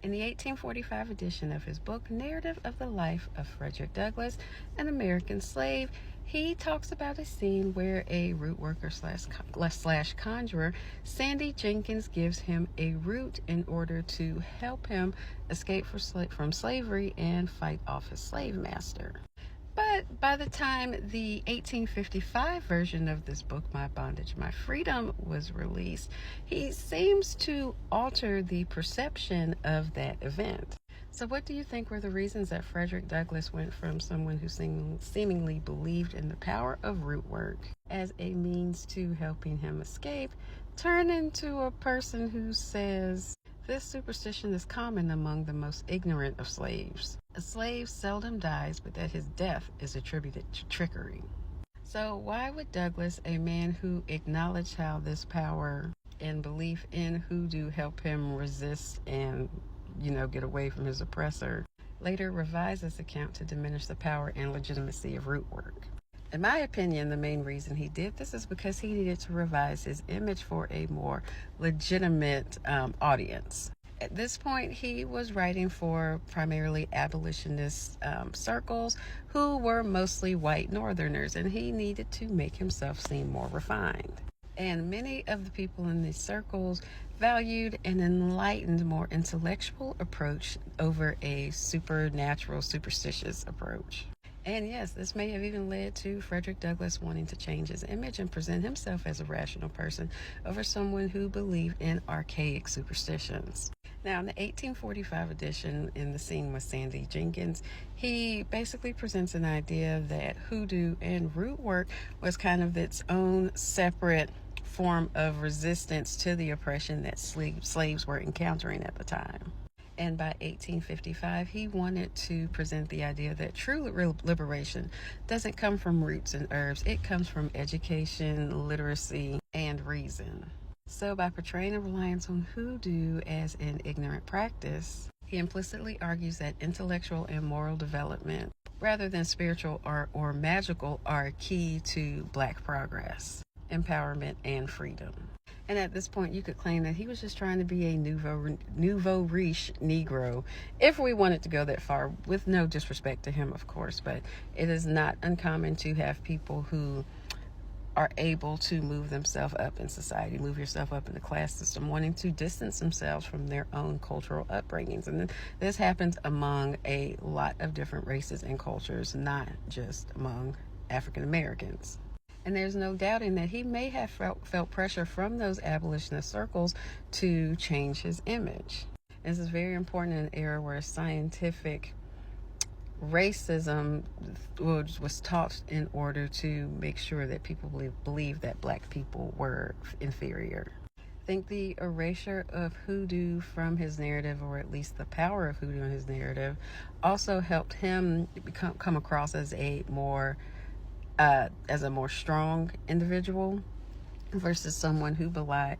In the 1845 edition of his book, Narrative of the Life of Frederick Douglass, an American Slave, he talks about a scene where a root worker slash conjurer, Sandy Jenkins, gives him a root in order to help him escape from slavery and fight off his slave master. But by the time the 1855 version of this book, My Bondage, My Freedom, was released, he seems to alter the perception of that event. So what do you think were the reasons that Frederick Douglass went from someone who seemingly believed in the power of root work as a means to helping him escape, turn into a person who says, this superstition is common among the most ignorant of slaves. A slave seldom dies, but that his death is attributed to trickery. So why would Douglass, a man who acknowledged how this power and belief in hoodoo help him resist and, get away from his oppressor, later revise this account to diminish the power and legitimacy of root work? In my opinion, the main reason he did this is because he needed to revise his image for a more legitimate audience. At this point, he was writing for primarily abolitionist circles who were mostly white Northerners, and he needed to make himself seem more refined. And many of the people in these circles valued an enlightened, more intellectual approach over a supernatural, superstitious approach. And yes, this may have even led to Frederick Douglass wanting to change his image and present himself as a rational person over someone who believed in archaic superstitions. Now, in the 1845 edition, in the scene with Sandy Jenkins, he basically presents an idea that hoodoo and root work was kind of its own separate form of resistance to the oppression that slaves were encountering at the time. And by 1855, he wanted to present the idea that true liberation doesn't come from roots and herbs. It comes from education, literacy, and reason. So by portraying a reliance on hoodoo as an ignorant practice, he implicitly argues that intellectual and moral development, rather than spiritual or magical, are key to Black progress, empowerment, and freedom. And at this point, you could claim that he was just trying to be a nouveau riche Negro, if we wanted to go that far, with no disrespect to him, of course. But it is not uncommon to have people who are able to move themselves up in society, move yourself up in the class system, wanting to distance themselves from their own cultural upbringings. And this happens among a lot of different races and cultures, not just among African Americans. And there's no doubting that he may have felt pressure from those abolitionist circles to change his image. This is very important in an era where scientific racism was taught in order to make sure that people believe that Black people were inferior. I think the erasure of hoodoo from his narrative, or at least the power of hoodoo in his narrative, also helped him come across as a more strong individual versus someone who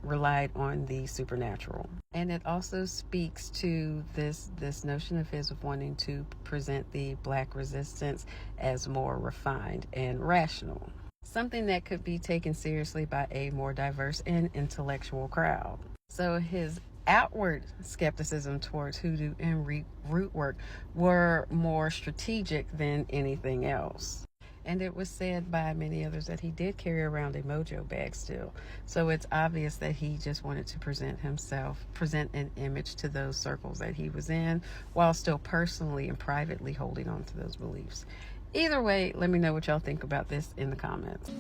relied on the supernatural. And it also speaks to this notion of his of wanting to present the Black resistance as more refined and rational, something that could be taken seriously by a more diverse and intellectual crowd. So his outward skepticism towards hoodoo and root work were more strategic than anything else. And it was said by many others that he did carry around a mojo bag still. So it's obvious that he just wanted to present an image to those circles that he was in, while still personally and privately holding on to those beliefs. Either way, let me know what y'all think about this in the comments.